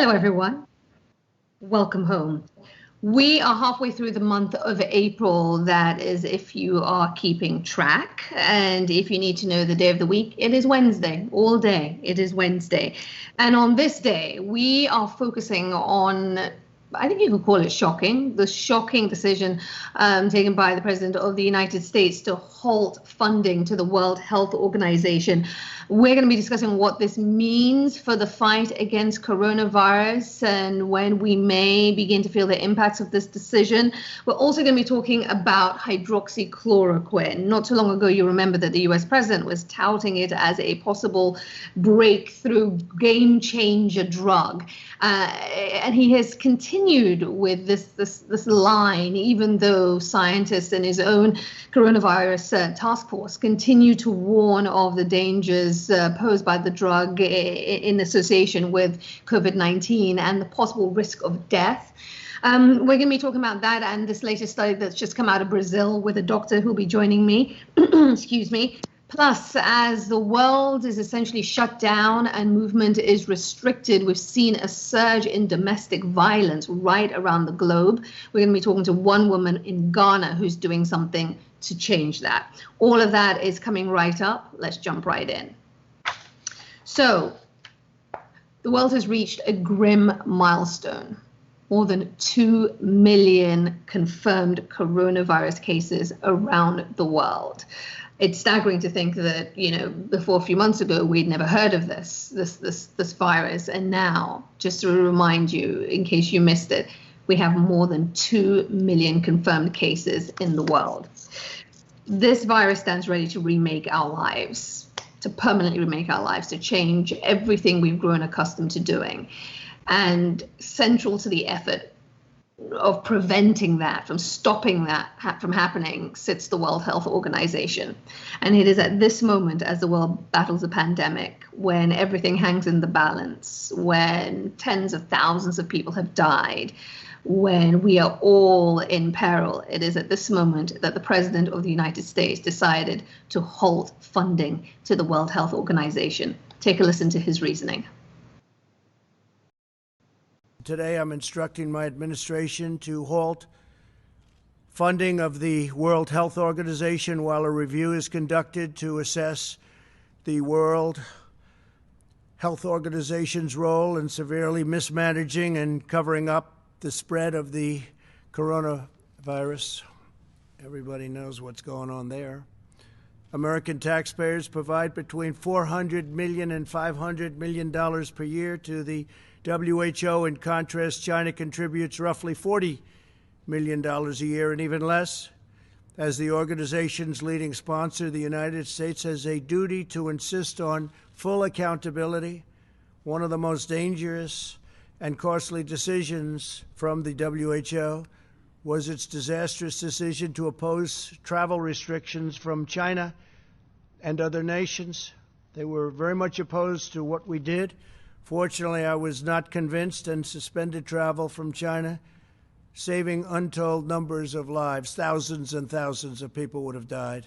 Hello, everyone. Welcome home. We are halfway through the month of April. That is, if you are keeping track. And if you need to know the day of the week, it is Wednesday. All day, it is Wednesday. And on this day, we are focusing on, I think you could call it shocking, the shocking decision taken by the President of the United States to halt funding to the World Health Organization. We're going to be discussing what this means for the fight against coronavirus and when we may begin to feel the impacts of this decision. We're also going to be talking about hydroxychloroquine. Not too long ago, you remember that the US president was touting it as a possible breakthrough game changer drug. And he has continued with this line, even though scientists in his own coronavirus task force continue to warn of the dangers posed by the drug in association with COVID-19 and the possible risk of death. We're going to be talking about that and this latest study that's just come out of Brazil with a doctor who'll be joining me. Excuse me. Plus, as the world is essentially shut down and movement is restricted, we've seen a surge in domestic violence right around the globe. We're going to be talking to one woman in Ghana who's doing something to change that. All of that is coming right up. Let's jump right in. So, the world has reached a grim milestone. More than 2 million confirmed coronavirus cases around the world. It's staggering to think that, before a few months ago, we'd never heard of this virus. And now, just to remind you, in case you missed it, we have more than 2 million confirmed cases in the world. This virus stands ready to remake our lives, to permanently remake our lives, to change everything we've grown accustomed to doing. And central to the effort of preventing that, from stopping that from happening, sits the World Health Organization. And it is at this moment, as the world battles a pandemic, when everything hangs in the balance, when tens of thousands of people have died, when we are all in peril, it is at this moment that the President of the United States decided to halt funding to the World Health Organization. Take a listen to his reasoning. Today, I'm instructing my administration to halt funding of the World Health Organization while a review is conducted to assess the World Health Organization's role in severely mismanaging and covering up the spread of the coronavirus. Everybody knows what's going on there. American taxpayers provide between $400 million and $500 million per year to the WHO. In contrast, China contributes roughly $40 million a year and even less. As the organization's leading sponsor, the United States has a duty to insist on full accountability. One of the most dangerous and costly decisions from the WHO was its disastrous decision to oppose travel restrictions from China and other nations. They were very much opposed to what we did. Fortunately, I was not convinced and suspended travel from China, saving untold numbers of lives. Thousands and thousands of people would have died.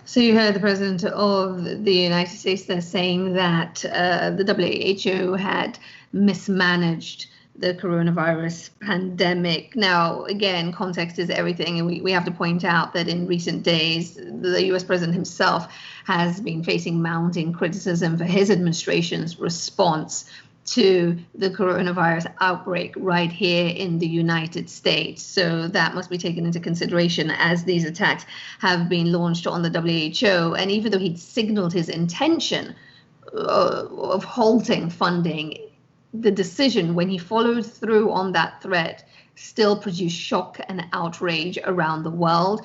So you heard the President of the United States there saying that the WHO had mismanaged the coronavirus pandemic. Now, again, context is everything, and we have to point out that in recent days, the US president himself has been facing mounting criticism for his administration's response to the coronavirus outbreak right here in the United States. So that must be taken into consideration as these attacks have been launched on the WHO. And even though he'd signaled his intention of halting funding, the decision, when he followed through on that threat, still produced shock and outrage around the world.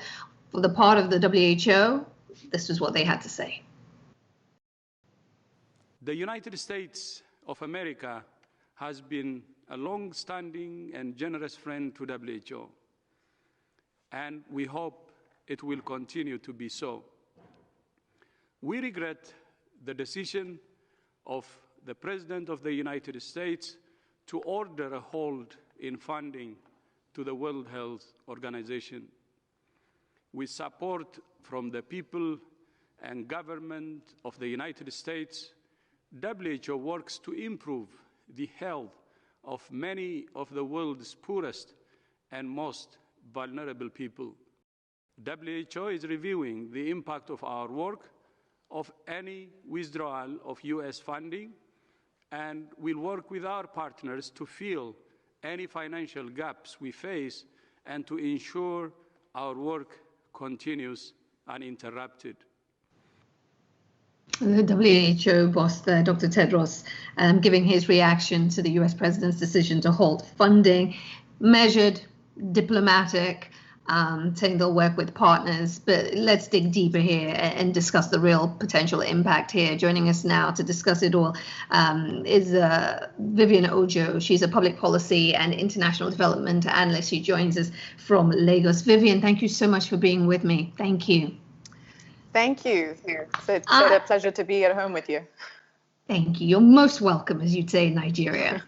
For the part of the WHO, this was what they had to say. The United States of America has been a long-standing and generous friend to WHO, and we hope it will continue to be so. We regret the decision of the President of the United States to order a halt in funding to the World Health Organization. With support from the people and government of the United States, WHO works to improve the health of many of the world's poorest and most vulnerable people. WHO is reviewing the impact of our work, of any withdrawal of US funding, and will work with our partners to fill any financial gaps we face and to ensure our work continues uninterrupted. The WHO boss there, Dr. Tedros, giving his reaction to the US president's decision to halt funding, measured, diplomatic, saying they'll work with partners. But let's dig deeper here and discuss the real potential impact here. Joining us now to discuss it all is Vivian Ojo. She's a public policy and international development analyst. She joins us from Lagos. Vivian, thank you so much for being with me. Thank you. Thank you. It's a pleasure to be at home with you. Thank you. You're most welcome, as you'd say in Nigeria.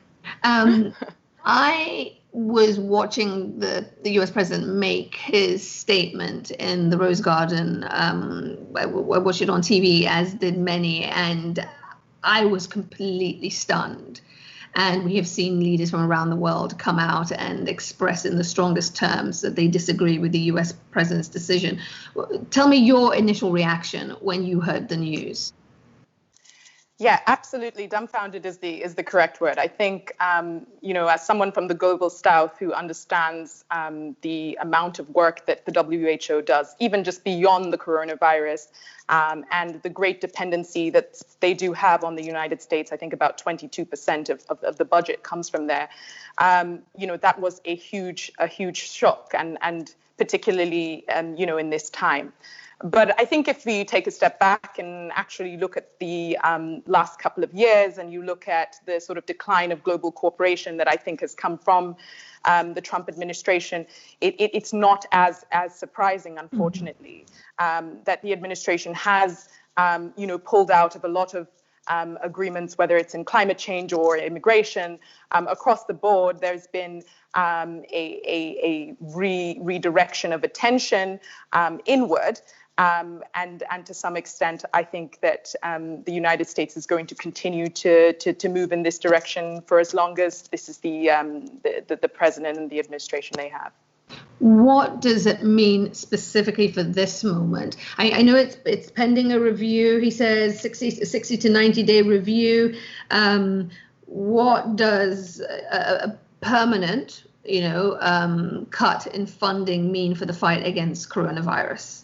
I was watching the US president make his statement in the Rose Garden. I watched it on TV, as did many, and I was completely stunned. And we have seen leaders from around the world come out and express in the strongest terms that they disagree with the US president's decision. Tell me your initial reaction when you heard the news. Yeah, absolutely. Dumbfounded is the correct word. I think, as someone from the global south who understands the amount of work that the WHO does, even just beyond the coronavirus, and the great dependency that they do have on the United States, I think about 22% of the budget comes from there. That was a huge shock, and particularly, in this time. But I think if we take a step back and actually look at the last couple of years, and you look at the sort of decline of global cooperation that I think has come from the Trump administration, it's not as surprising, unfortunately, that the administration has, pulled out of a lot of agreements, whether it's in climate change or immigration. Across the board, there's been a redirection of attention inward. And to some extent, I think that the United States is going to continue to move in this direction for as long as this is the president and the administration they have. What does it mean specifically for this moment? I know it's pending a review. He says 60 to 90-day review. What does a permanent, cut in funding mean for the fight against coronavirus?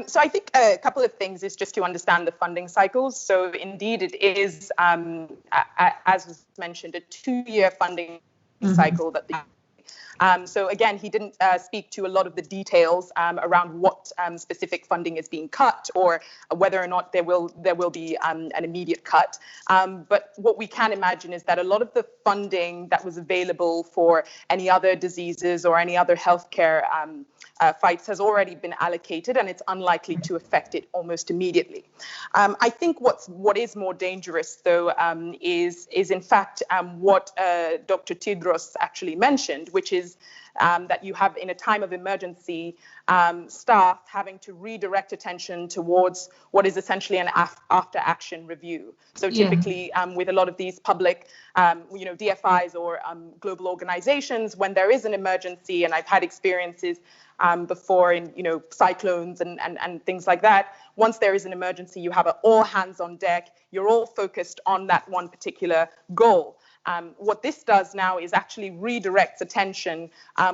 So I think a couple of things is just to understand the funding cycles. So indeed, it is, as was mentioned, a 2-year funding cycle that the so again, he didn't speak to a lot of the details around what specific funding is being cut, or whether or not there will be an immediate cut. But what we can imagine is that a lot of the funding that was available for any other diseases or any other healthcare fights has already been allocated, and it's unlikely to affect it almost immediately. I think what is more dangerous, though, is in fact what Dr. Tedros actually mentioned, which is that you have, in a time of emergency, staff having to redirect attention towards what is essentially an after-action review. So typically, with a lot of these public, DFIs or global organizations, when there is an emergency, and I've had experiences before in, cyclones and things like that. Once there is an emergency, you have all hands on deck. You're all focused on that one particular goal. What this does now is actually redirects attention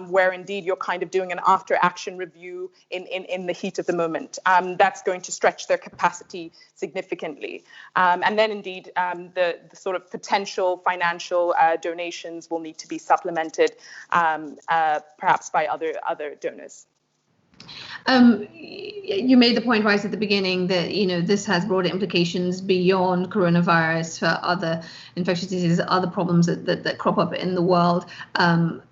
where indeed you're kind of doing an after-action review in the heat of the moment. That's going to stretch their capacity significantly. And then indeed the sort of potential financial donations will need to be supplemented perhaps by other donors. You made the point right at the beginning that, this has broader implications beyond coronavirus for other infectious diseases, other problems that crop up in the world.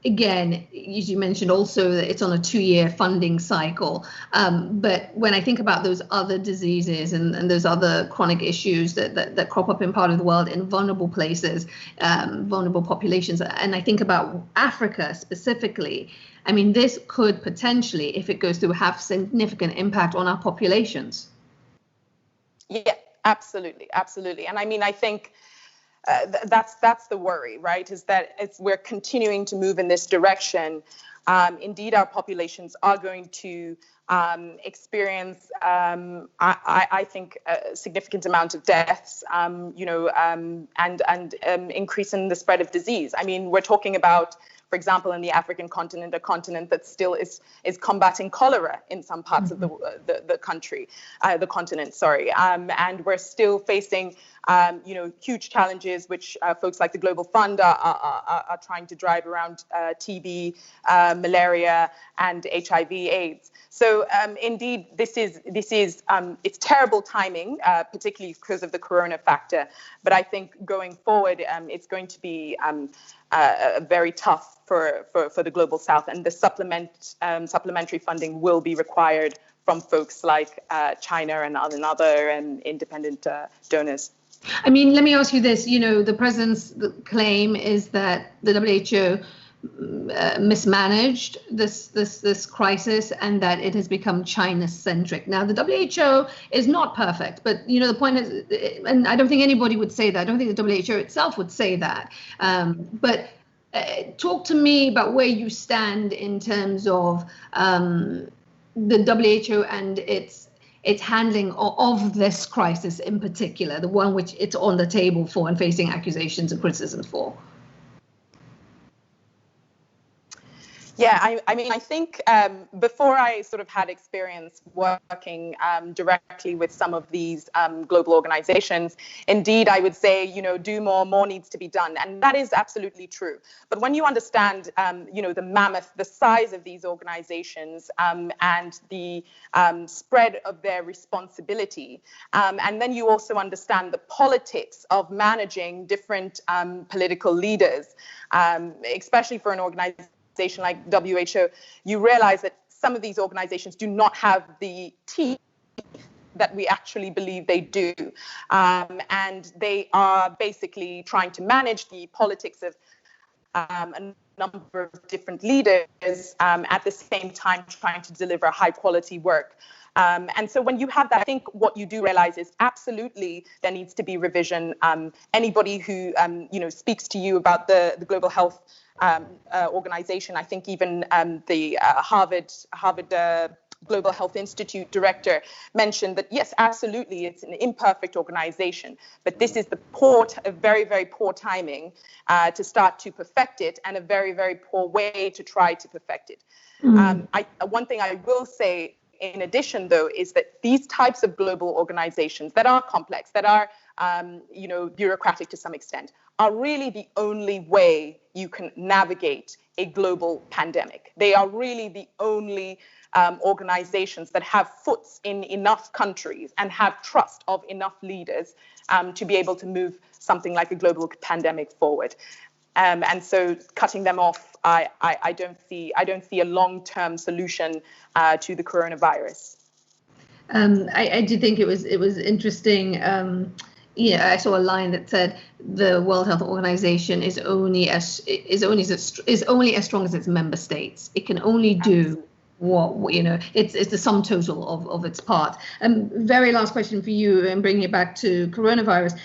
Again, as you mentioned also that it's on a 2-year funding cycle. But when I think about those other diseases and those other chronic issues that crop up in part of the world in vulnerable places, vulnerable populations, and I think about Africa specifically, I mean, this could potentially, if it goes through, have have significant impact on our populations. Yeah, absolutely, absolutely. And I mean, I think that's the worry, right? Is that we're continuing to move in this direction. Indeed, our populations are going to experience, I think, a significant amount of deaths, and increase in the spread of disease. I mean, we're talking about, for example, in the African continent, a continent that still is combating cholera in some parts of the continent. Sorry, and we're still facing huge challenges, which folks like the Global Fund are trying to drive around TB, malaria, and HIV/AIDS. So indeed, this is it's terrible timing, particularly because of the corona factor. But I think going forward, it's going to be very tough for the Global South, and the supplementary funding will be required from folks like China and other independent donors. I mean, let me ask you this. The president's claim is that the WHO mismanaged this crisis and that it has become China-centric. Now, the WHO is not perfect, but the point is, and I don't think anybody would say that. I don't think the WHO itself would say that. But talk to me about where you stand in terms of the WHO and its handling of this crisis in particular, the one which it's on the table for and facing accusations and criticisms for. Yeah, I mean, I think before I sort of had experience working directly with some of these global organizations, indeed, I would say, do more needs to be done. And that is absolutely true. But when you understand, the size of these organizations and the spread of their responsibility, and then you also understand the politics of managing different political leaders, especially for an organization like WHO, you realize that some of these organizations do not have the teeth that we actually believe they do. And they are basically trying to manage the politics of a number of different leaders at the same time trying to deliver high quality work. And so when you have that, I think what you do realize is absolutely there needs to be revision. Anybody who speaks to you about the Global Health organization, I think even the Harvard Global Health Institute director mentioned that, yes, absolutely, it's an imperfect organization, but this is a very, very poor timing to start to perfect it, and a very, very poor way to try to perfect it. One thing I will say in addition, though, is that these types of global organizations that are complex, that are bureaucratic to some extent, are really the only way you can navigate a global pandemic. They are really the only organizations that have foots in enough countries and have trust of enough leaders to be able to move something like a global pandemic forward. And so cutting them off, I don't see a long-term solution to the coronavirus. I did think it was interesting. I saw a line that said the World Health Organization is only as strong as its member states. It can only do it's the sum total of its part. Very last question for you, and bringing it back to coronavirus.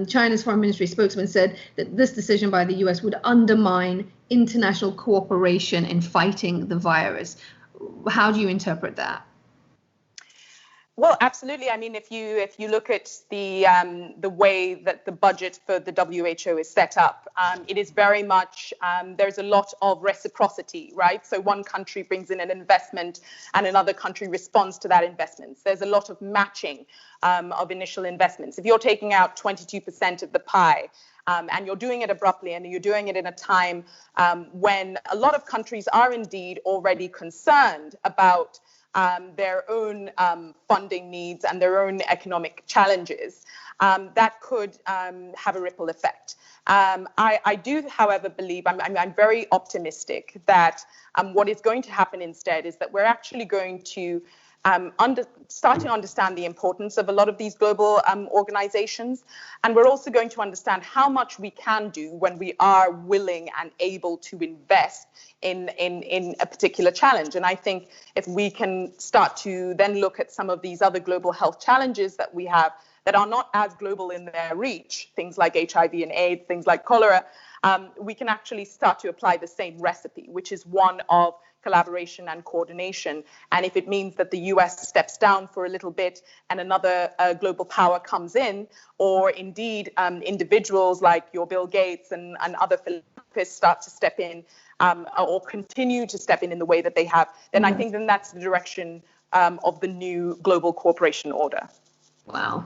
China's foreign ministry spokesman said that this decision by the US would undermine international cooperation in fighting the virus. How do you interpret that? Well, absolutely. I mean, if you look at the way that the budget for the WHO is set up, it is very much there's a lot of reciprocity, right? So one country brings in an investment and another country responds to that investment. There's a lot of matching of initial investments. If you're taking out 22% of the pie, and you're doing it abruptly, and you're doing it in a time when a lot of countries are indeed already concerned about their own funding needs and their own economic challenges, that could have a ripple effect. I do, however, believe, I'm very optimistic that what is going to happen instead is that we're actually going to starting to understand the importance of a lot of these global organizations. And we're also going to understand how much we can do when we are willing and able to invest in a particular challenge. And I think if we can start to then look at some of these other global health challenges that we have that are not as global in their reach, things like HIV and AIDS, things like cholera, we can actually start to apply the same recipe, which is one of collaboration and coordination. And if it means that the US steps down for a little bit and another global power comes in, or indeed individuals like your Bill Gates and other philanthropists start to step in or continue to step in the way that they have, then I think then that's the direction of the new global cooperation order. Wow.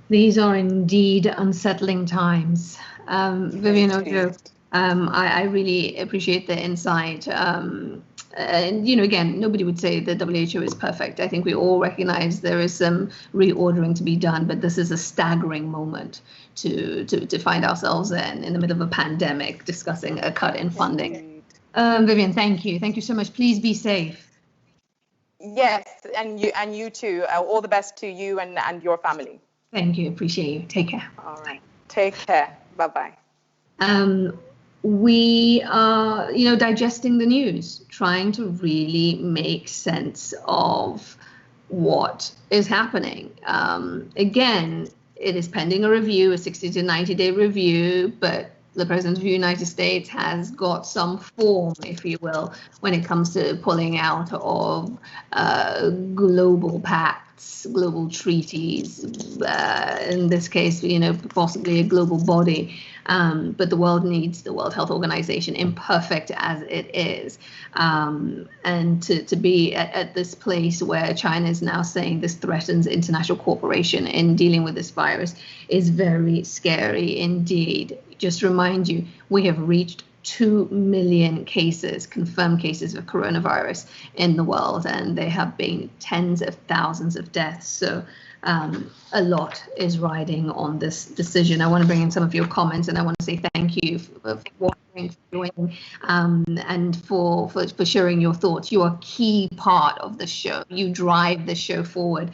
These are indeed unsettling times. Vivian Ojo, I really appreciate the insight. And, you know, again, nobody would say the WHO is perfect. I think we all recognize there is some reordering to be done, but this is a staggering moment to find ourselves in the middle of a pandemic discussing a cut in funding. Vivian, thank you. Thank you so much. Please be safe. Yes, and you too. All the best to you and your family. Thank you. Appreciate you. Take care. All right. Take care. Bye-bye. We are, you know, digesting the news, trying to really make sense of what is happening. Again, it is pending a review, a 60 to 90-day review, but the President of the United States has got some form, if you will, when it comes to pulling out of global pacts, global treaties, in this case, you know, possibly a global body. But the world needs the World Health Organization, imperfect as it is. And to be at this place where China is now saying this threatens international cooperation in dealing with this virus is very scary indeed. Just remind you, we have reached 2 million cases, confirmed cases of coronavirus in the world, and there have been tens of thousands of deaths. So a lot is riding on this decision. I want to bring in some of your comments, and I want to say thank you for watching, for joining, and for sharing your thoughts. You are a key part of the show. You drive the show forward,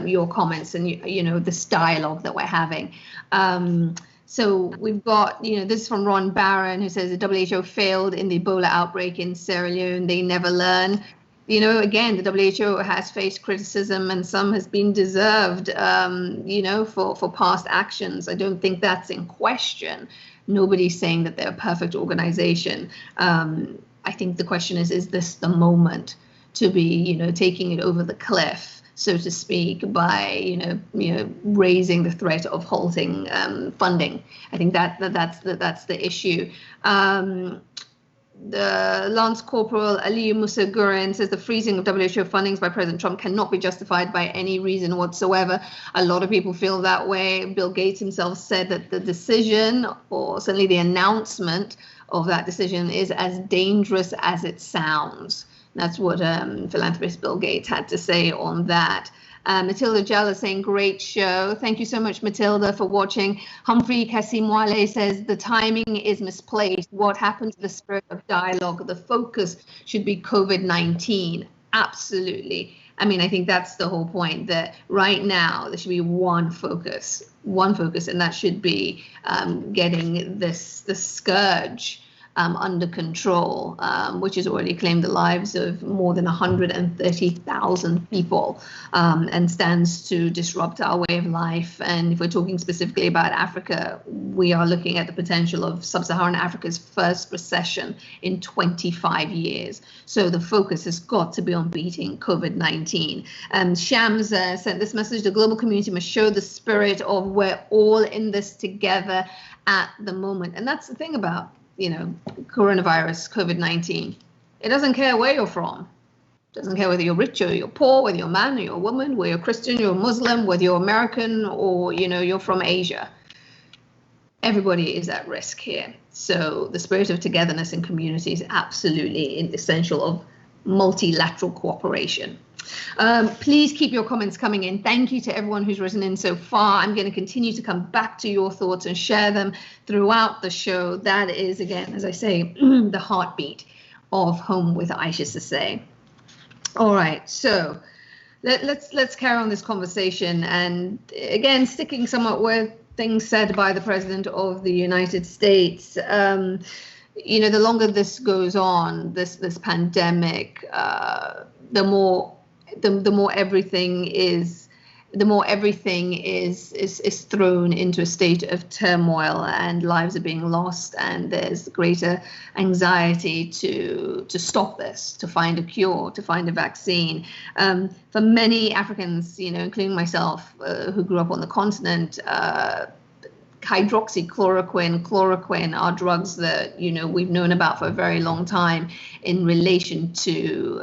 your comments and, you know, this dialogue that we're having. So we've got, you know, this is from Ron Barron, who says the WHO failed in the Ebola outbreak in Sierra Leone. They never learn. You know, again, the WHO has faced criticism, and some has been deserved, you know, for past actions. I don't think that's in question. Nobody's saying that they're a perfect organization. I think the question is this the moment to be, you know, taking it over the cliff, so to speak, by, you know, raising the threat of halting funding. I think that's the issue. The Lance Corporal Aliyu Musa Guren says the freezing of WHO fundings by President Trump cannot be justified by any reason whatsoever. A lot of people feel that way. Bill Gates himself said that the decision, or certainly the announcement of that decision, is as dangerous as it sounds. That's what philanthropist Bill Gates had to say on that. Matilda Jalla saying, great show. Thank you so much, Matilda, for watching. Humphrey Kasimwale says, the timing is misplaced. What happened to the spirit of dialogue? The focus should be COVID-19. Absolutely. I mean, I think that's the whole point, that right now there should be one focus, and that should be getting this scourge under control, which has already claimed the lives of more than 130,000 people, and stands to disrupt our way of life. And if we're talking specifically about Africa, we are looking at the potential of sub-Saharan Africa's first recession in 25 years. So the focus has got to be on beating COVID-19. Shams sent this message: the global community must show the spirit of we're all in this together at the moment. And that's the thing about, you know, coronavirus, COVID-19. It doesn't care where you're from. It doesn't care whether you're rich or you're poor, whether you're a man or you're a woman, whether you're Christian, you're Muslim, whether you're American or, you know, you're from Asia. Everybody is at risk here. So the spirit of togetherness in community is absolutely essential of multilateral cooperation. Please keep your comments coming in. Thank you to everyone who's written in so far. I'm going to continue to come back to your thoughts and share them throughout the show. That is, again, as I say, the heartbeat of Home with Isha Sesay. All right, so let's carry on this conversation, and again, sticking somewhat with things said by the President of the United States. The longer this goes on, this pandemic, the more everything is thrown into a state of turmoil, and lives are being lost, and there's greater anxiety to stop this, to find a cure, to find a vaccine. For many Africans, including myself, who grew up on the continent, hydroxychloroquine, chloroquine are drugs that we've known about for a very long time in relation to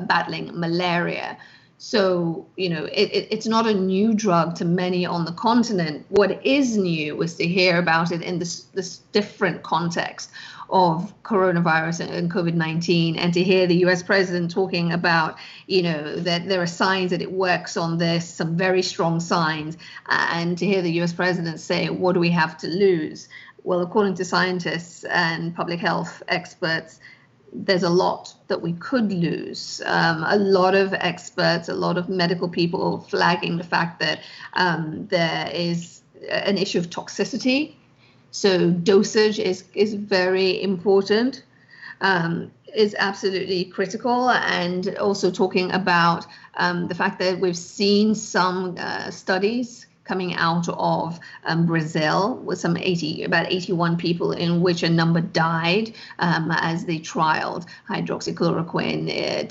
battling malaria. So, it's not a new drug to many on the continent. What is new was to hear about it in this different context of coronavirus and COVID-19, and to hear the US president talking about, that there are signs that it works on this, some very strong signs, and to hear the US president say, what do we have to lose? Well, according to scientists and public health experts, there's a lot that we could lose. A lot of experts, a lot of medical people flagging the fact that there is an issue of toxicity. So dosage is very important, is absolutely critical. And also talking about the fact that we've seen some studies coming out of Brazil with about 81 people, in which a number died as they trialed hydroxychloroquine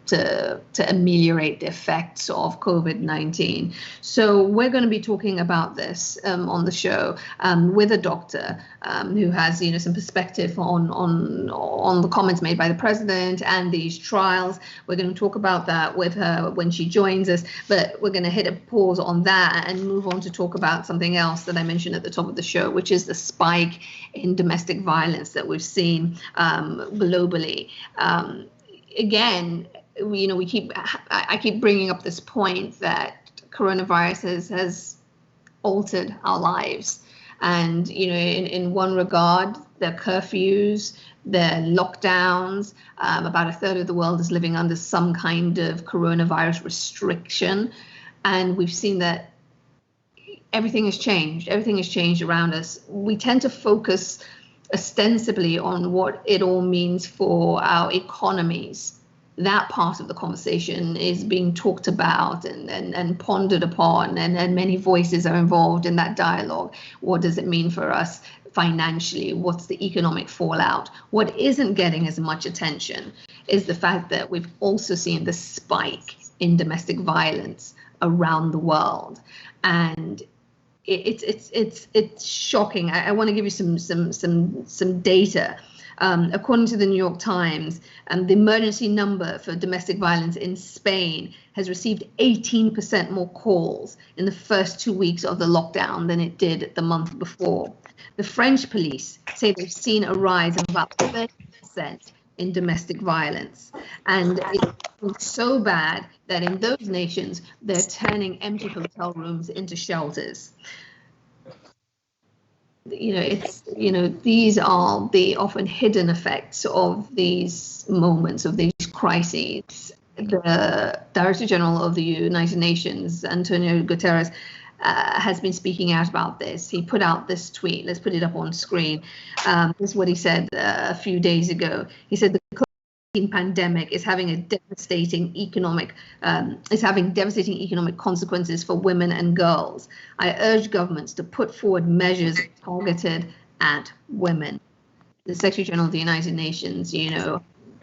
to ameliorate the effects of COVID-19. So we're going to be talking about this on the show with a doctor who has some perspective on the comments made by the president and these trials. We're going to talk about that with her when she joins us, but we're going to hit a pause on that and move on to talk about something else that I mentioned at the top of the show, which is the spike in domestic violence that we've seen globally. Again, I keep bringing up this point that coronavirus has altered our lives, and in one regard, the curfews, the lockdowns, about a third of the world is living under some kind of coronavirus restriction, and we've seen that everything has changed. Everything has changed around us. We tend to focus ostensibly on what it all means for our economies. That part of the conversation is being talked about and pondered upon, and many voices are involved in that dialogue. What does it mean for us financially? What's the economic fallout? What isn't getting as much attention is the fact that we've also seen the spike in domestic violence around the world, and it's shocking. I want to give you some data. According to the New York Times, the emergency number for domestic violence in Spain has received 18% more calls in the first 2 weeks of the lockdown than it did the month before. The French police say they've seen a rise of about 30% in domestic violence. And it's so bad that in those nations, they're turning empty hotel rooms into shelters. These are the often hidden effects of these moments, of these crises. The Director General of the United Nations, Antonio Guterres, has been speaking out about this. He put out this tweet. Let's put it up on screen. This is what he said a few days ago. He said the COVID-19 pandemic is having devastating economic consequences for women and girls. I urge governments to put forward measures targeted at women. The Secretary General of the United Nations,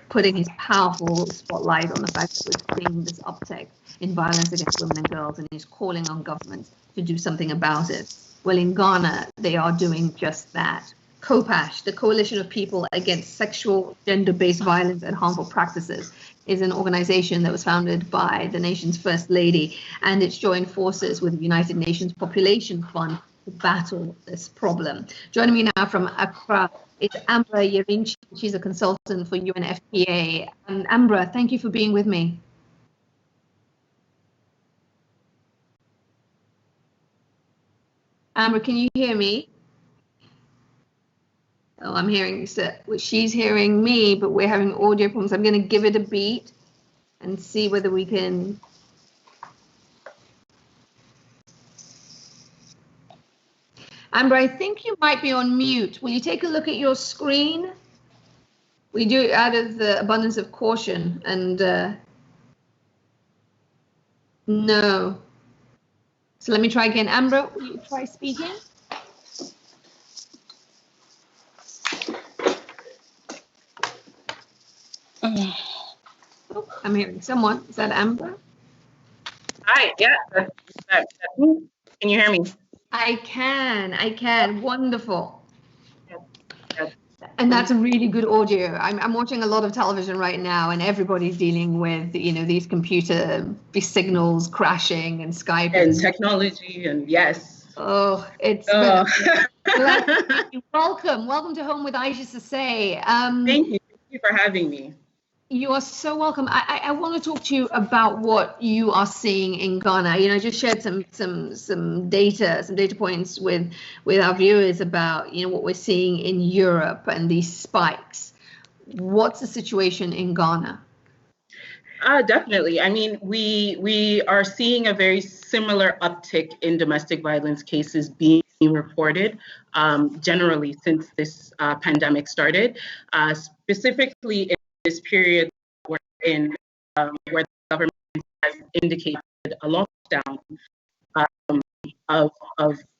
putting his powerful spotlight on the fact that we're seeing this uptick in violence against women and girls, and he's calling on governments to do something about it. Well, in Ghana, they are doing just that. COPASH, the Coalition of People Against Sexual, Gender-Based Violence and Harmful Practices, is an organization that was founded by the nation's First Lady, and it's joined forces with the United Nations Population Fund to battle this problem. Joining me now from Accra is Ambra Yirenkyi. She's a consultant for UNFPA. And Ambra, thank you for being with me. Ambra, can you hear me? Oh, I'm hearing, she's hearing me, but we're having audio problems. I'm going to give it a beat and see whether we can Ambra, I think you might be on mute. Will you take a look at your screen? We do it out of the abundance of caution, and no. So let me try again. Ambra, will you try speaking? Oh, I'm hearing someone. Is that Ambra? Hi, yeah, that's me. Can you hear me? I can. Wonderful. Yes. And that's a really good audio. I'm watching a lot of television right now, and everybody's dealing with, these these signals crashing and Skype. And technology, and yes. Oh, it's Welcome to Home with Isha Sesay. Thank you for having me. You are so welcome. I want to talk to you about what you are seeing in Ghana. I just shared some data points with our viewers about what we're seeing in Europe and these spikes. What's the situation in Ghana? Definitely. I mean, we are seeing a very similar uptick in domestic violence cases being reported generally since this pandemic started, specifically in this period we're in, where the government has indicated a lockdown of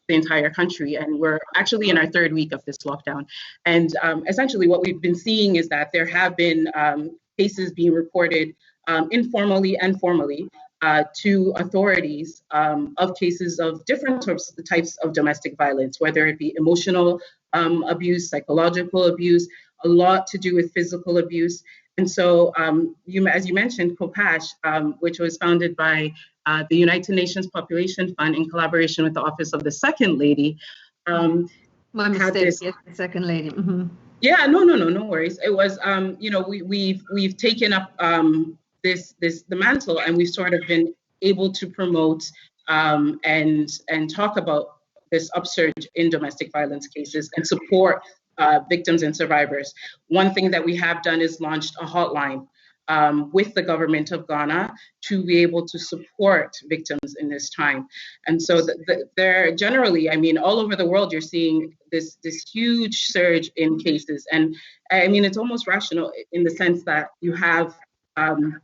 the entire country, and we're actually in our third week of this lockdown. And essentially what we've been seeing is that there have been cases being reported informally and formally to authorities of cases of different types of domestic violence, whether it be emotional abuse, psychological abuse, a lot to do with physical abuse. And so, as you mentioned, COPASH, which was founded by the United Nations Population Fund in collaboration with the Office of the Second Lady. My mistake, yes, the Second Lady. Mm-hmm. Yeah, no worries. It was, we've taken up the mantle, and we've sort of been able to promote and talk about this upsurge in domestic violence cases and support victims and survivors. One thing that we have done is launched a hotline with the government of Ghana to be able to support victims in this time. And so they're generally, I mean, all over the world, you're seeing this huge surge in cases. And I mean, it's almost rational in the sense that you have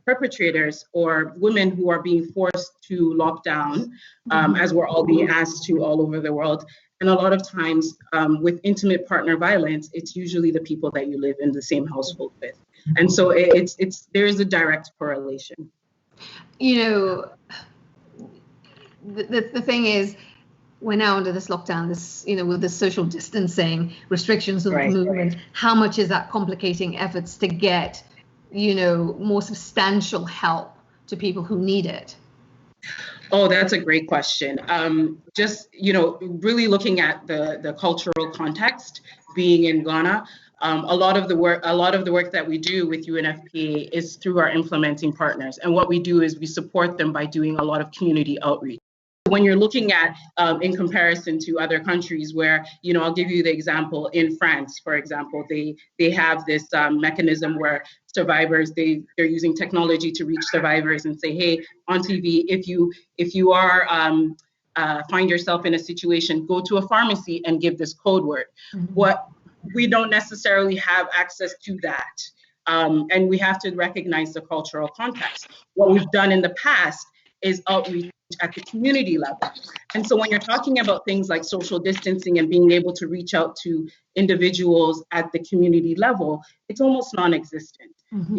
perpetrators or women who are being forced to lock down, as we're all being asked to all over the world. And a lot of times with intimate partner violence, it's usually the people that you live in the same household with. And so there is a direct correlation. The thing is, we're now under this lockdown, with the social distancing restrictions of movement. How much is that complicating efforts to get, more substantial help to people who need it? Oh, that's a great question. Just, really looking at the cultural context being in Ghana, a lot of the work that we do with UNFPA is through our implementing partners. And what we do is we support them by doing a lot of community outreach. When you're looking at, in comparison to other countries where, I'll give you the example in France, for example, they have this mechanism where survivors, they're using technology to reach survivors and say, hey, on TV, if you are find yourself in a situation, go to a pharmacy and give this code word. Mm-hmm. What we don't necessarily have access to that. And we have to recognize the cultural context. What we've done in the past is outreach at the community level. And so when you're talking about things like social distancing and being able to reach out to individuals at the community level, it's almost non-existent. Mm-hmm.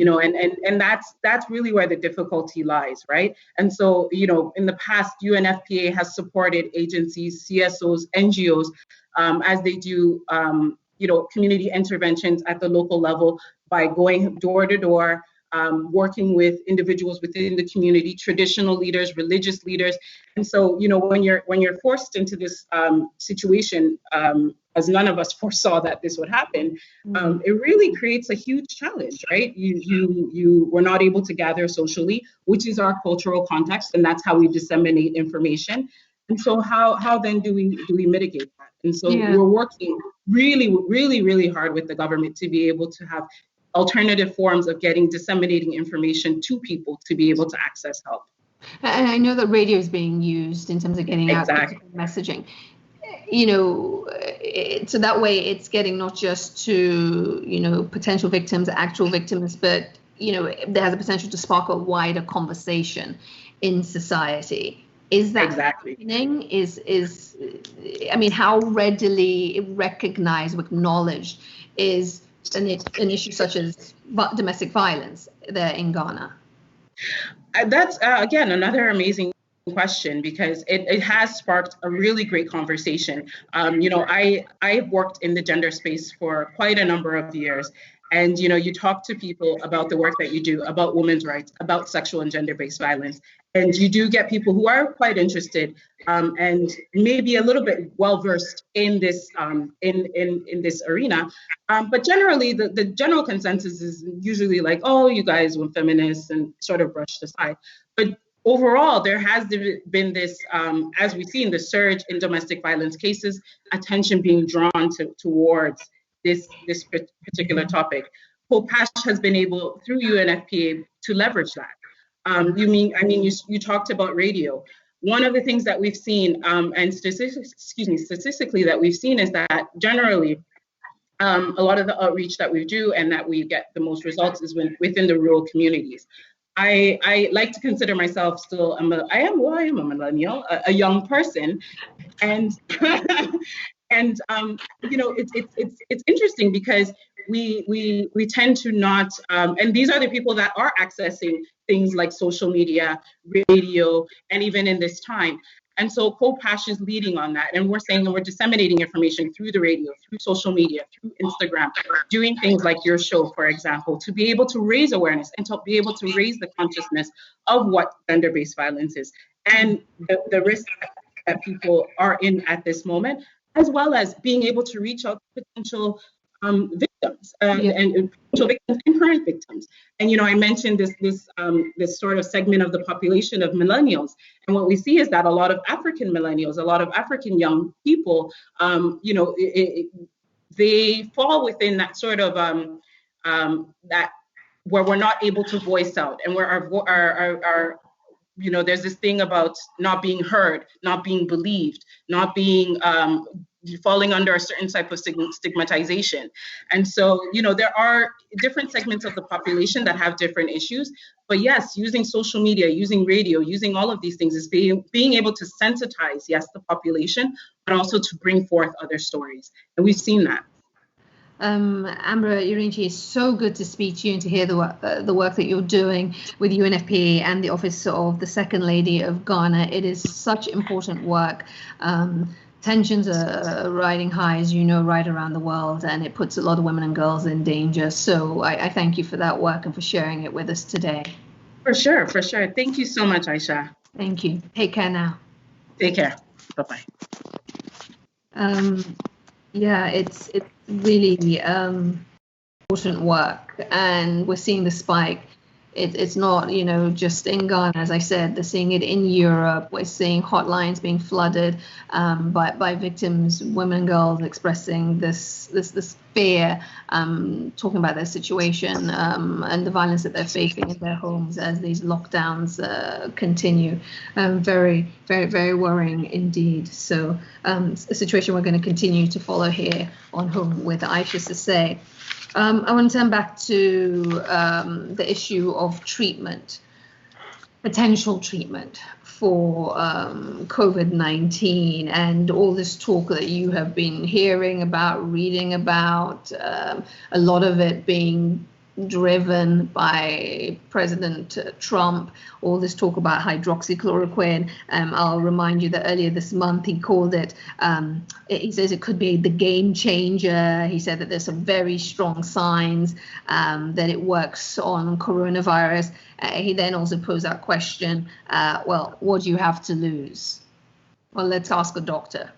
And that's really where the difficulty lies, right? And so, in the past, UNFPA has supported agencies, CSOs, NGOs, as they do, community interventions at the local level by going door to door, working with individuals within the community, traditional leaders, religious leaders. And so, when you're forced into this situation, as none of us foresaw that this would happen, it really creates a huge challenge, right? You were not able to gather socially, which is our cultural context, and that's how we disseminate information. And so how then do we mitigate that? And so we're working really, really, really hard with the government to be able to have alternative forms of disseminating information to people to be able to access help. And I know that radio is being used in terms of getting out messaging. so that way it's getting not just to, potential victims, actual victims, but, there has a potential to spark a wider conversation in society. Is that Exactly happening? How readily recognized, acknowledged is an issue such as domestic violence there in Ghana? That's, again, another amazing question, because it has sparked a really great conversation. I've worked in the gender space for quite a number of years. And, you talk to people about the work that you do, about women's rights, about sexual and gender-based violence. And you do get people who are quite interested and maybe a little bit well-versed in this in this arena. But generally, the general consensus is usually like, oh, you guys were feminists, and sort of brushed aside. But overall, there has been this, as we see in the surge in domestic violence cases, attention being drawn towards this particular topic. Hope Hash has been able, through UNFPA, to leverage that. You talked about radio. One of the things that we've seen, and statistically that we've seen, is that generally a lot of the outreach that we do and that we get the most results is within the rural communities. I like to consider myself still, I am a millennial, a young person, and and it's interesting because we tend to not, and these are the people that are accessing things like social media, radio, and even in this time. And so COPASH is leading on that. And we're saying that we're disseminating information through the radio, through social media, through Instagram, doing things like your show, for example, to be able to raise awareness and to be able to raise the consciousness of what gender-based violence is and the risk that people are in at this moment, as well as being able to reach out to potential victims and potential victims and current victims. And I mentioned this sort of segment of the population of millennials, and what we see is that a lot of African millennials, a lot of African young people, they fall within that sort of that where we're not able to voice out, and where our there's this thing about not being heard, not being believed, not being falling under a certain type of stigmatization. And so, there are different segments of the population that have different issues. But yes, using social media, using radio, using all of these things is being able to sensitize, yes, the population, but also to bring forth other stories. And we've seen that. Ambra, Yirenkyi, it's so good to speak to you and to hear the work that you're doing with UNFPA and the Office of the Second Lady of Ghana. It is such important work. Tensions are riding high, as you know, right around the world, and it puts a lot of women and girls in danger. So I thank you for that work and for sharing it with us today. For sure. Thank you so much, Aisha. Thank you. Take care now. Take care. Bye-bye. Yeah, it's really important work, and we're seeing the spike. It's not, just in Ghana, as I said. They're seeing it in Europe. We're seeing hotlines being flooded by victims, women and girls expressing this fear, talking about their situation and the violence that they're facing in their homes as these lockdowns continue. Very, very, very worrying indeed. So a situation we're going to continue to follow here on Home with Isha Sesay. I want to turn back to the issue of treatment, potential treatment for COVID-19, and all this talk that you have been hearing about, reading about, a lot of it being driven by President Trump, all this talk about hydroxychloroquine. I'll remind you that earlier this month he called it, he says it could be the game changer. He said that there's some very strong signs that it works on coronavirus. He then also posed that question, well, what do you have to lose? Well, let's ask a doctor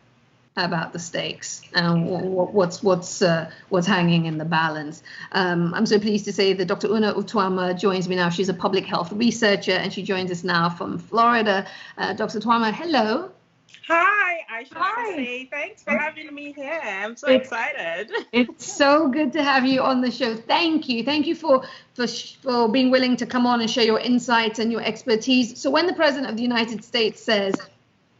about the stakes and what's hanging in the balance. I'm so pleased to say that Dr. Ona Utuama joins me now. She's a public health researcher, and she joins us now from Florida. Dr. Utuama, hello. Hi, Isha Sesay. Thanks for having me here. I'm so excited. It's so good to have you on the show. Thank you. Thank you for being willing to come on and share your insights and your expertise. So when the President of the United States says,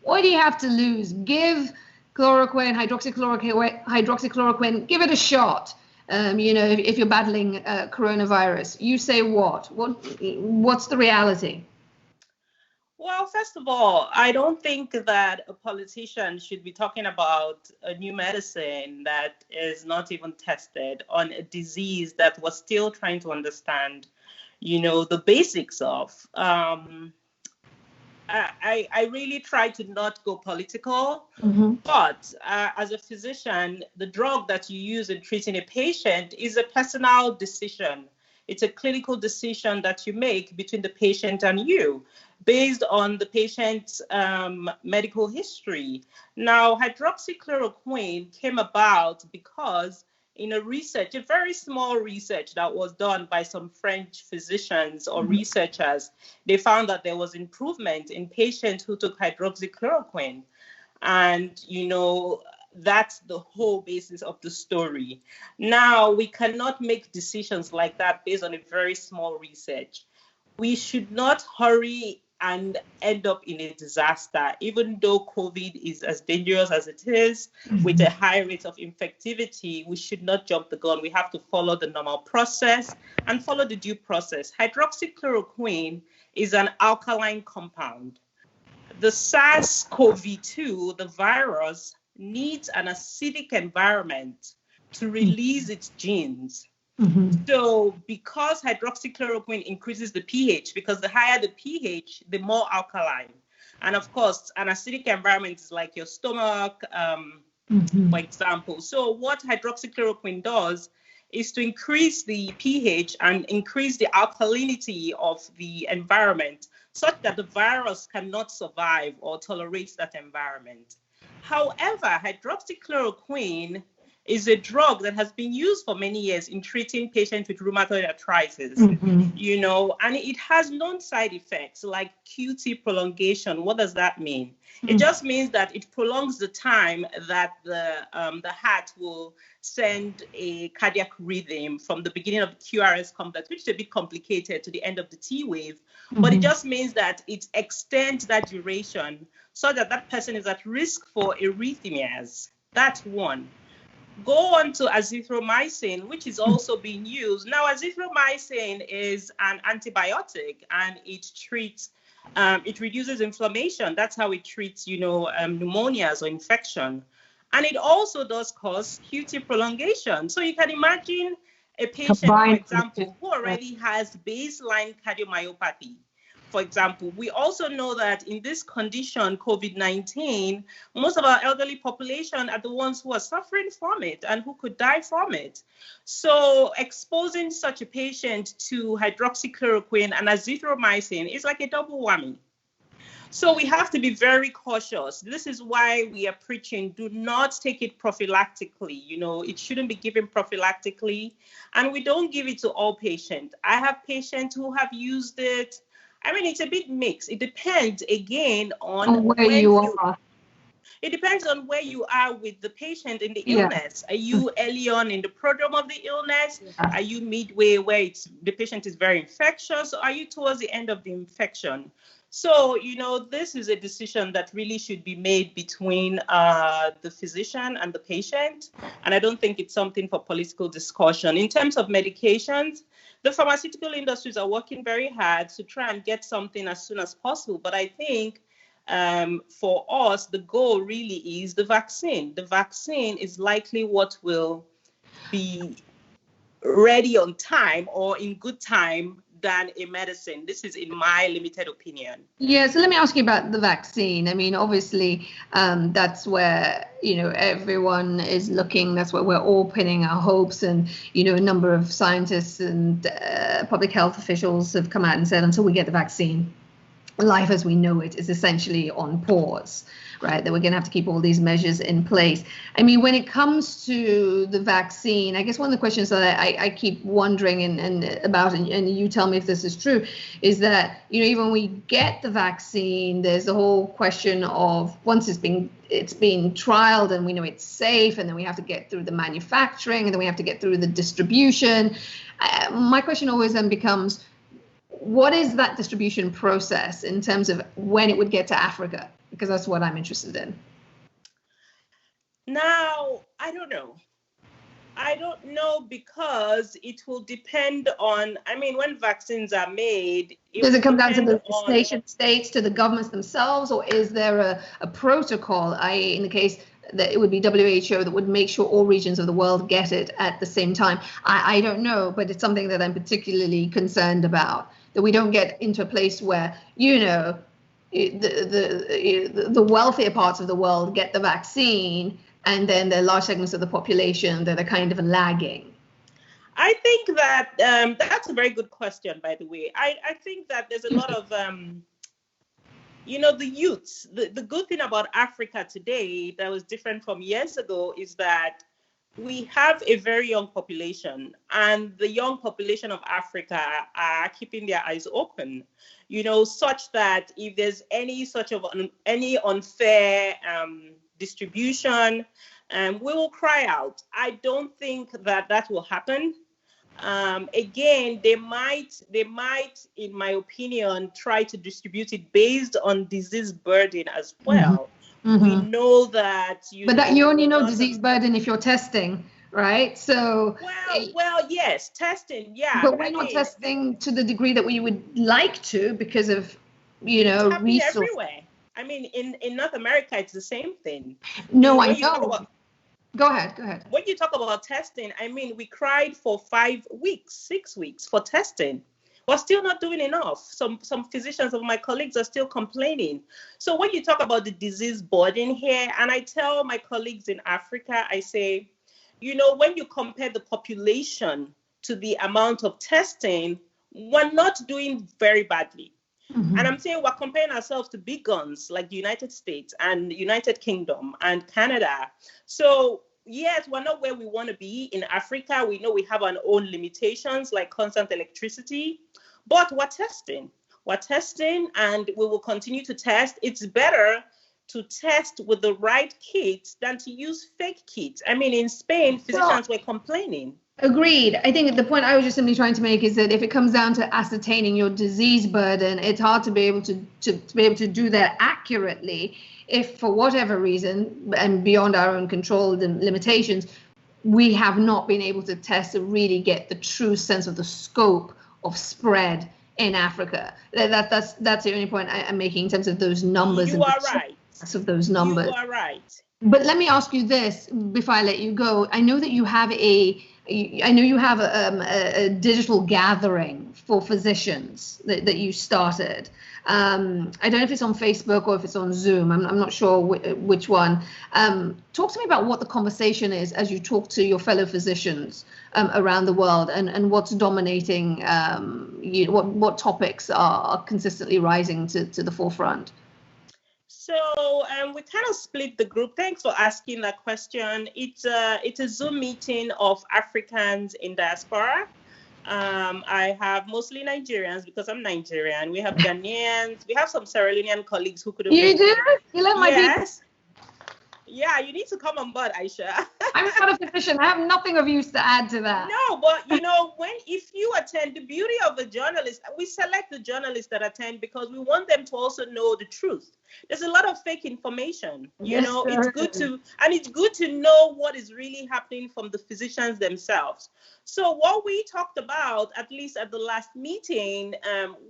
what do you have to lose? Give chloroquine, hydroxychloroquine, give it a shot. If you're battling coronavirus, you say what? What's the reality? Well, first of all, I don't think that a politician should be talking about a new medicine that is not even tested on a disease that we're still trying to understand, the basics of. I really try to not go political, but as a physician, the drug that you use in treating a patient is a personal decision. It's a clinical decision that you make between the patient and you, based on the patient's medical history. Now, hydroxychloroquine came about because in a very small research that was done by some French physicians or researchers, they found that there was improvement in patients who took hydroxychloroquine. And, that's the whole basis of the story. Now, we cannot make decisions like that based on a very small research. We should not hurry and end up in a disaster, even though COVID is as dangerous as it is, with a high rate of infectivity. We should not jump the gun. We have to follow the normal process and follow the due process. Hydroxychloroquine is an alkaline compound. The SARS-CoV-2, the virus, needs an acidic environment to release its genes. So because hydroxychloroquine increases the pH, because the higher the pH, the more alkaline. And of course, an acidic environment is like your stomach, for example. So what hydroxychloroquine does is to increase the pH and increase the alkalinity of the environment such that the virus cannot survive or tolerate that environment. However, hydroxychloroquine is a drug that has been used for many years in treating patients with rheumatoid arthritis, and it has known side effects like QT prolongation. What does that mean? It just means that it prolongs the time that the heart will send a cardiac rhythm from the beginning of the QRS complex, which is a bit complicated, to the end of the T wave. But it just means that it extends that duration so that that person is at risk for arrhythmias. That's one. Go on to azithromycin, which is also being used. Now, azithromycin is an antibiotic, and it reduces inflammation. That's how it treats, pneumonias or infection. And it also does cause QT prolongation. So you can imagine a patient, for example, who already has baseline cardiomyopathy. For example, we also know that in this condition, COVID-19, most of our elderly population are the ones who are suffering from it and who could die from it. So exposing such a patient to hydroxychloroquine and azithromycin is like a double whammy. So we have to be very cautious. This is why we are preaching, do not take it prophylactically. It shouldn't be given prophylactically. And we don't give it to all patients. I have patients who have used it. I mean, it's a bit mixed. It depends, again, on where you are. It depends on where you are with the patient in the illness. Are you early on in the program of the illness? Are you midway where the patient is very infectious? Or are you towards the end of the infection? So, this is a decision that really should be made between the physician and the patient. And I don't think it's something for political discussion. In terms of medications, the pharmaceutical industries are working very hard to try and get something as soon as possible. But I think for us, the goal really is the vaccine. The vaccine is likely what will be ready on time or in good time than a medicine. This is in my limited opinion. Yeah, so let me ask you about the vaccine. I mean, obviously, that's where, everyone is looking. That's where we're all pinning our hopes. And, a number of scientists and public health officials have come out and said, until we get the vaccine, life as we know it is essentially on pause, right? That we're going to have to keep all these measures in place. I mean, when it comes to the vaccine, I guess one of the questions that I keep wondering and you tell me if this is true, is that, even when we get the vaccine, there's the whole question of once it's been trialed and we know it's safe, and then we have to get through the manufacturing, and then we have to get through the distribution. My question always then becomes, what is that distribution process in terms of when it would get to Africa? Because that's what I'm interested in. Now, I don't know. I don't know because it will depend on, I mean, when vaccines are made, Does it come down to the on nation states, to the governments themselves, or is there a protocol, i.e. in the case that it would be WHO, that would make sure all regions of the world get it at the same time? I don't know, but it's something that I'm particularly concerned about, that we don't get into a place where, the wealthier parts of the world get the vaccine, and then there are large segments of the population that are kind of lagging. I think that that's a very good question, by the way. I think that there's a lot of, the youths. The good thing about Africa today that was different from years ago is that we have a very young population, and the young population of Africa are keeping their eyes open, such that if there's any unfair distribution, we will cry out. I don't think that will happen. Again, they might, in my opinion, try to distribute it based on disease burden as well. Mm-hmm. We know that you only know disease burden if you're testing, right? So well, yes, testing, yeah. But we're not testing to the degree that we would like to because of resources everywhere. I mean, in North America, it's the same thing. No, I know. Go ahead. When you talk about testing, I mean, we cried for 5 weeks, 6 weeks for testing. We're still not doing enough. Some physicians of my colleagues are still complaining. So when you talk about the disease burden here, and I tell my colleagues in Africa, I say, when you compare the population to the amount of testing, we're not doing very badly. Mm-hmm. And I'm saying we're comparing ourselves to big guns like the United States and the United Kingdom and Canada. So yes, we're not where we want to be in Africa. We know we have our own limitations like constant electricity, but we're testing. We're testing, and we will continue to test. It's better to test with the right kits than to use fake kits. I mean, in Spain, physicians were complaining. Agreed. I think the point I was just simply trying to make is that if it comes down to ascertaining your disease burden, it's hard to be able to be able to do that accurately if, for whatever reason, and beyond our own control and limitations, we have not been able to test to really get the true sense of the scope of spread in Africa. That's the only point I'm making in terms of those numbers. You are right. Of those numbers. You are right. But let me ask you this before I let you go. I know that you have a digital gathering for physicians that you started. I don't know if it's on Facebook or if it's on Zoom. I'm not sure which one. Talk to me about what the conversation is as you talk to your fellow physicians around the world, and what's dominating, what topics are consistently rising to the forefront. So we kind of split the group. Thanks for asking that question. It's a Zoom meeting of Africans in diaspora. I have mostly Nigerians because I'm Nigerian. We have Ghanaians. We have some Sierra Leonean colleagues who could have. You do? You let my Yes. Yeah, you need to come on board, Aisha. I'm not a physician. I have nothing of use to add to that. No, but if you attend, the beauty of a journalist, we select the journalists that attend because we want them to also know the truth. There's a lot of fake information. It's good to know what is really happening from the physicians themselves. So what we talked about, at least at the last meeting,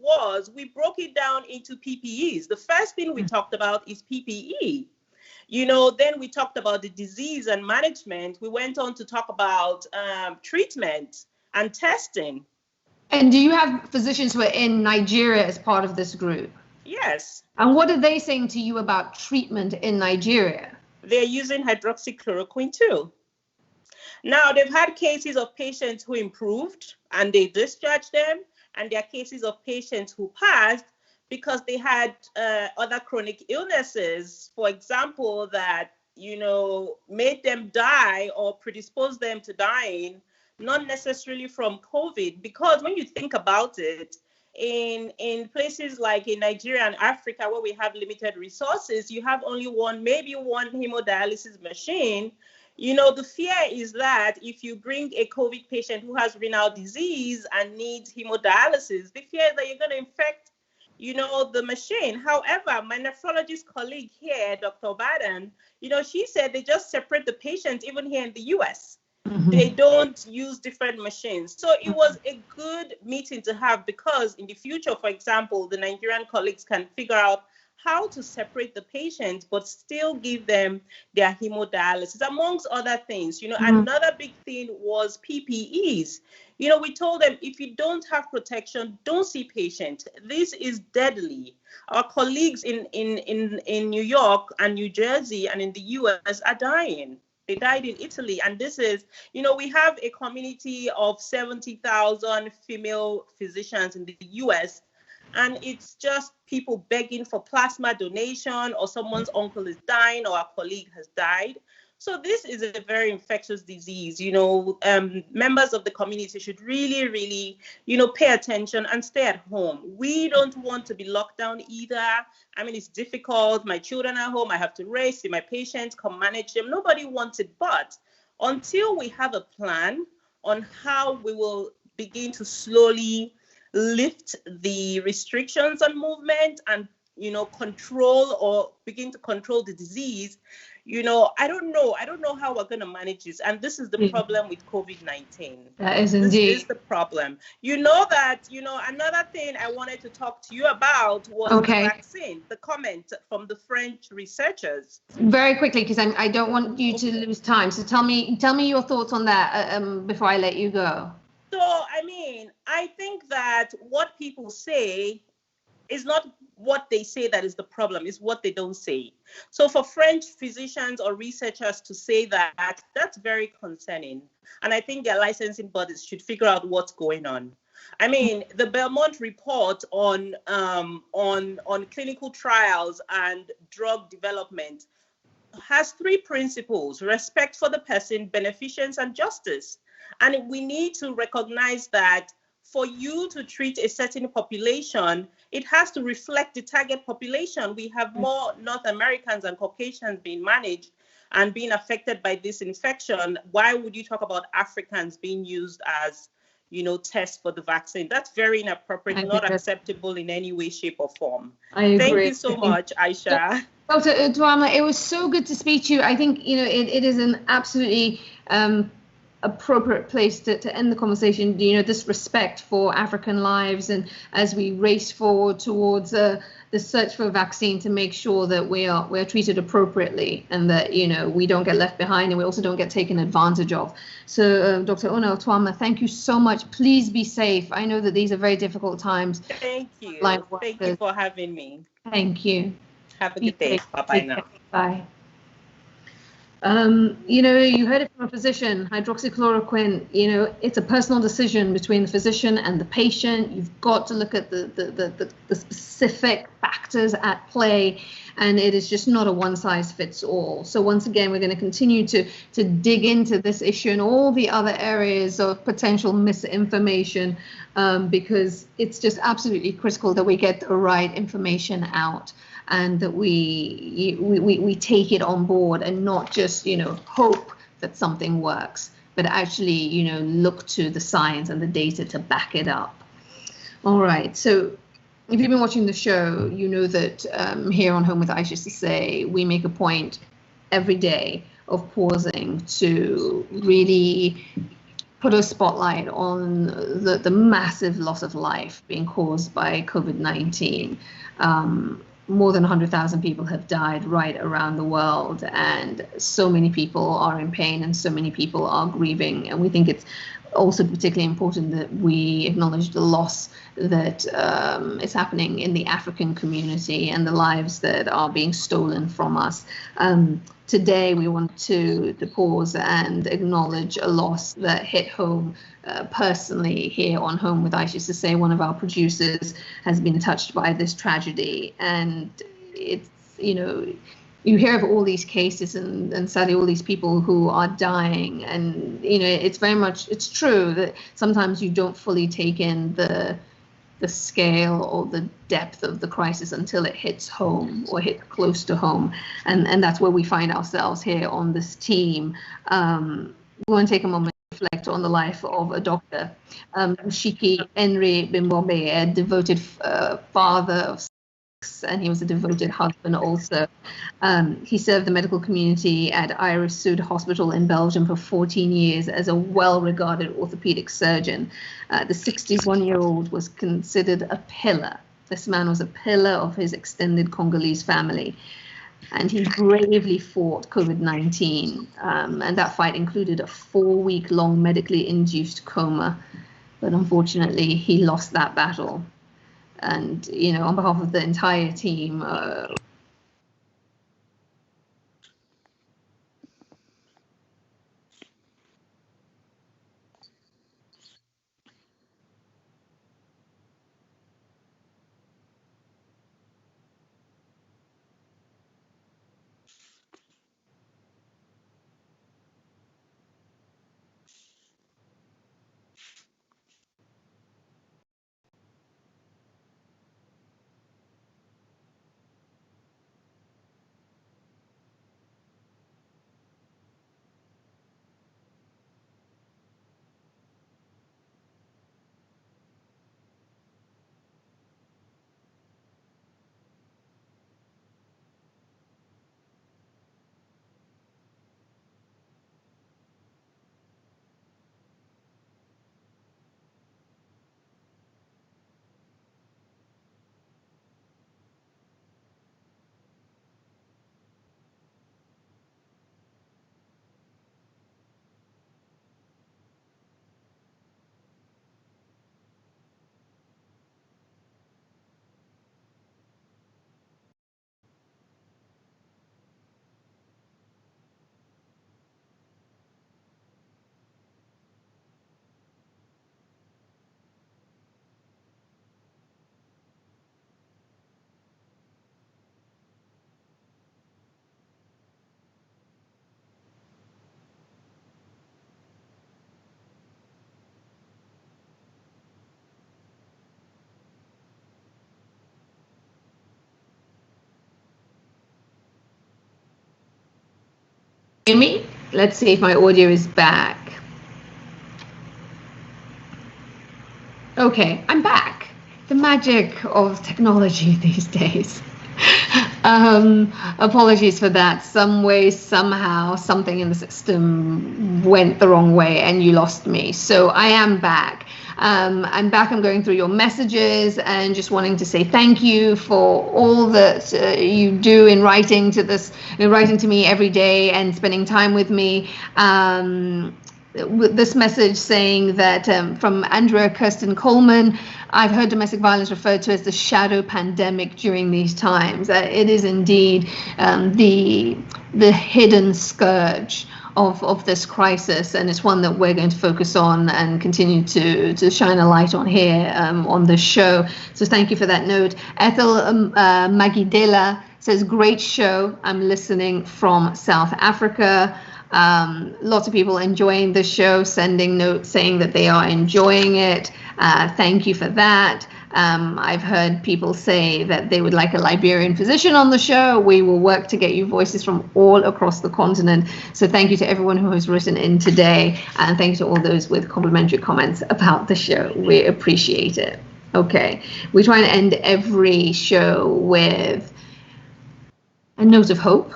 was we broke it down into PPEs. The first thing we talked about is PPE. Then we talked about the disease and management. We went on to talk about treatment and testing. And do you have physicians who are in Nigeria as part of this group? Yes. And what are they saying to you about treatment in Nigeria? They're using hydroxychloroquine too. Now, they've had cases of patients who improved and they discharged them, and there are cases of patients who passed because they had other chronic illnesses, for example, that, made them die or predisposed them to dying, not necessarily from COVID. Because when you think about it, in places like in Nigeria and Africa, where we have limited resources, you have only maybe one hemodialysis machine. The fear is that if you bring a COVID patient who has renal disease and needs hemodialysis, the fear is that you're going to infect the machine. However, my nephrologist colleague here, Dr. Baden, she said they just separate the patients even here in the US. They don't use different machines. So it was a good meeting to have, because in the future, for example, the Nigerian colleagues can figure out how to separate the patients but still give them their hemodialysis, amongst other things. Another big thing was PPEs. We told them, if you don't have protection, don't see patients. This is deadly. Our colleagues in New York and New Jersey and in the US are dying. They died in Italy. And this is, we have a community of 70,000 female physicians in the US. And it's just people begging for plasma donation, or someone's uncle is dying, or a colleague has died. So this is a very infectious disease. Members of the community should really, really, pay attention and stay at home. We don't want to be locked down either. I mean, it's difficult. My children are home. I have to raise, see my patients, come manage them. Nobody wants it. But until we have a plan on how we will begin to slowly lift the restrictions on movement and, control or begin to control the disease, I don't know how we're going to manage this. And this is the problem with COVID-19. That is indeed. This is the problem. Another thing I wanted to talk to you about was the vaccine, the comment from the French researchers. Very quickly, because I don't want you to lose time. So tell me your thoughts on that before I let you go. So, I think that what people say is not what they say that is the problem, is what they don't say. So for French physicians or researchers to say that, that's very concerning. And I think their licensing bodies should figure out what's going on. The Belmont report on clinical trials and drug development has 3 principles: respect for the person, beneficence, and justice. And we need to recognize that for you to treat a certain population, it has to reflect the target population. We have more North Americans and Caucasians being managed and being affected by this infection. Why would you talk about Africans being used as, tests for the vaccine? That's very inappropriate, not acceptable in any way, shape, or form. I agree. Thank you so much, Aisha. Dr. Utuama, it was so good to speak to you. I think, it is an absolutely appropriate place to end the conversation, this respect for African lives, and as we race forward towards the search for a vaccine, to make sure that we're treated appropriately, and that we don't get left behind, and we also don't get taken advantage of. So Dr. Ona Utuama, thank you so much. Please be safe. I know that these are very difficult times. Thank you. Thank you for having me. Thank you. Have a good day. Bye-bye now. Bye. You heard it from a physician. Hydroxychloroquine, it's a personal decision between the physician and the patient. You've got to look at the specific factors at play, and it is just not a one-size-fits-all. So once again, we're going to continue to dig into this issue and all the other areas of potential misinformation, because it's just absolutely critical that we get the right information out, and that we take it on board, and not just hope that something works, but actually look to the science and the data to back it up. All right, so if you've been watching the show, you know that here on Home with Isha Sesay, we make a point every day of pausing to really put a spotlight on the massive loss of life being caused by COVID-19. More than 100,000 people have died right around the world, and so many people are in pain, and so many people are grieving. And we think it's also particularly important that we acknowledge the loss that is happening in the African community, and the lives that are being stolen from us. Today, we want to pause and acknowledge a loss that hit home personally here on Home with Isha Sesay. One of our producers has been touched by this tragedy, and it's, you hear of all these cases and sadly all these people who are dying, and it's true that sometimes you don't fully take in the scale or the depth of the crisis until it hits home or hits close to home, and that's where we find ourselves here on this team. We want to take a moment reflect on the life of a doctor. Shiki Henry Bimbombe, a devoted father of six, and he was a devoted husband also. He served the medical community at Iris Sud Hospital in Belgium for 14 years as a well-regarded orthopedic surgeon. The 61-year-old was considered a pillar. This man was a pillar of his extended Congolese family. And he bravely fought COVID-19, and that fight included a 4-week-long medically induced coma. But unfortunately, he lost that battle. And, you know, on behalf of the entire team, hear me? Let's see if my audio is back. Okay, I'm back. The magic of technology these days. Apologies for that. Some way, somehow, something in the system went the wrong way and you lost me. So I am back. I'm back. I'm going through your messages and just wanting to say thank you for all that you do in writing to this, in writing to me every day and spending time with me. With this message saying that from Andrea Kirsten Coleman, I've heard domestic violence referred to as the shadow pandemic during these times. It is indeed the hidden scourge of this crisis, and it's one that we're going to focus on and continue to shine a light on here on this show. So thank you for that note. Ethel Magidela says, great show. I'm listening from South Africa. Lots of people enjoying the show, sending notes saying that they are enjoying it. Thank you for that. I've heard people say that they would like a Liberian physician on the show. We will work to get you voices from all across the continent. So thank you to everyone who has written in today. And thank you to all those with complimentary comments about the show. We appreciate it. Okay, we try and end every show with a note of hope.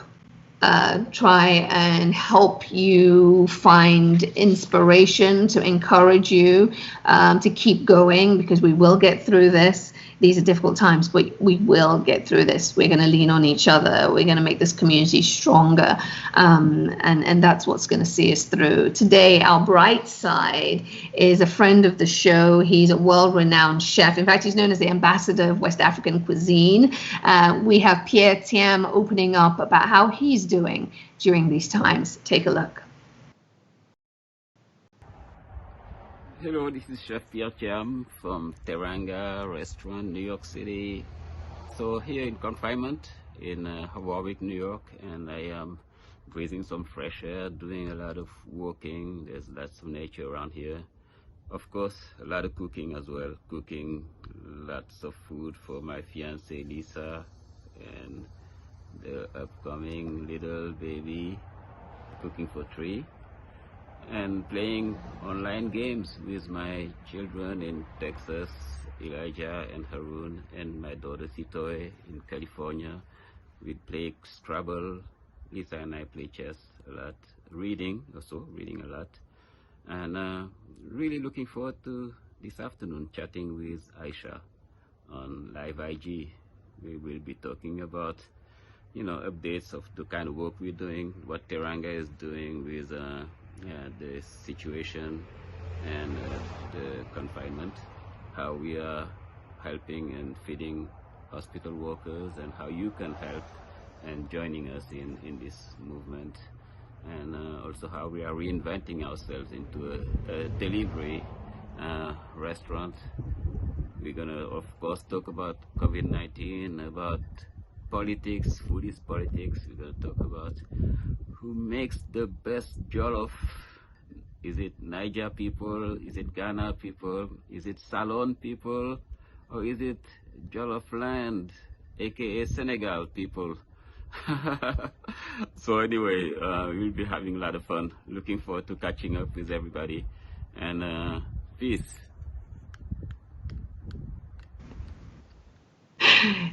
Try and help you find inspiration, to encourage you to keep going, because we will get through this. These are difficult times, but we will get through this. We're going to lean on each other. We're going to make this community stronger, and that's what's going to see us through. Today, our bright side is a friend of the show. He's a world-renowned chef. In fact, he's known as the ambassador of West African cuisine. We have Pierre Thiam opening up about how he's doing during these times. Take a look. Hello, this is Chef Pierre Thiam from Teranga Restaurant, New York City. So here in confinement in Warwick, New York, and I am breathing some fresh air, doing a lot of walking. There's lots of nature around here. Of course, a lot of cooking as well. Cooking lots of food for my fiancée Lisa and the upcoming little baby. Cooking for 3. and playing online games with my children in Texas, Elijah and Harun, and my daughter Sitoe in California. We play Scrabble. Lisa and I play chess a lot. Reading a lot. And really looking forward to this afternoon chatting with Isha on Live IG. We will be talking about, updates of the kind of work we're doing, what Teranga is doing with the situation and the confinement, how we are helping and feeding hospital workers, and how you can help and joining us in this movement, and also how we are reinventing ourselves into a delivery restaurant. We're going to, of course, talk about COVID-19, about politics. Food is politics. We're going to talk about who makes the best jollof. Is it Niger people? Is it Ghana people? Is it Salon people? Or is it Jollof Land, aka Senegal people? So anyway, we'll be having a lot of fun. Looking forward to catching up with everybody. And peace.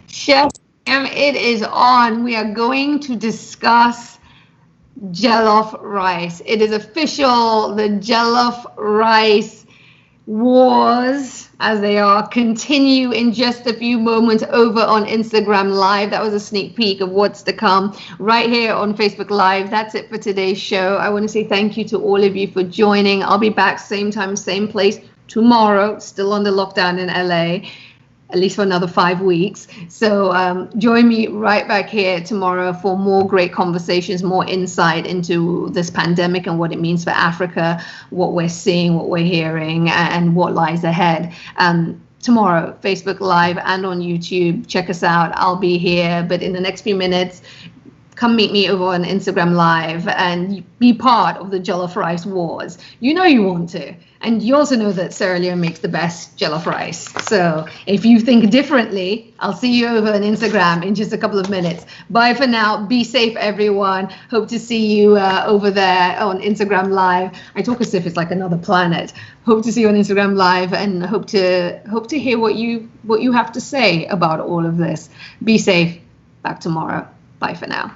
Chef Thiam, it is on. We are going to discuss jollof rice. It is official. The jollof rice wars, as they are, continue in just a few moments over on Instagram Live. That was a sneak peek of what's to come right here on Facebook Live. That's it for today's show. I want to say thank you to all of you for joining. I'll be back same time, same place tomorrow, still under lockdown in LA, at least for another 5 weeks. So join me right back here tomorrow for more great conversations, more insight into this pandemic and what it means for Africa, what we're seeing, what we're hearing, and what lies ahead. Tomorrow, Facebook Live and on YouTube. Check us out. I'll be here. But in the next few minutes, come meet me over on Instagram Live and be part of the jollof rice wars. You know you want to. And you also know that Sierra Leone makes the best jollof rice. So if you think differently, I'll see you over on Instagram in just a couple of minutes. Bye for now. Be safe, everyone. Hope to see you over there on Instagram Live. I talk as if it's like another planet. Hope to see you on Instagram Live, and hope to hear what you have to say about all of this. Be safe. Back tomorrow. Bye for now.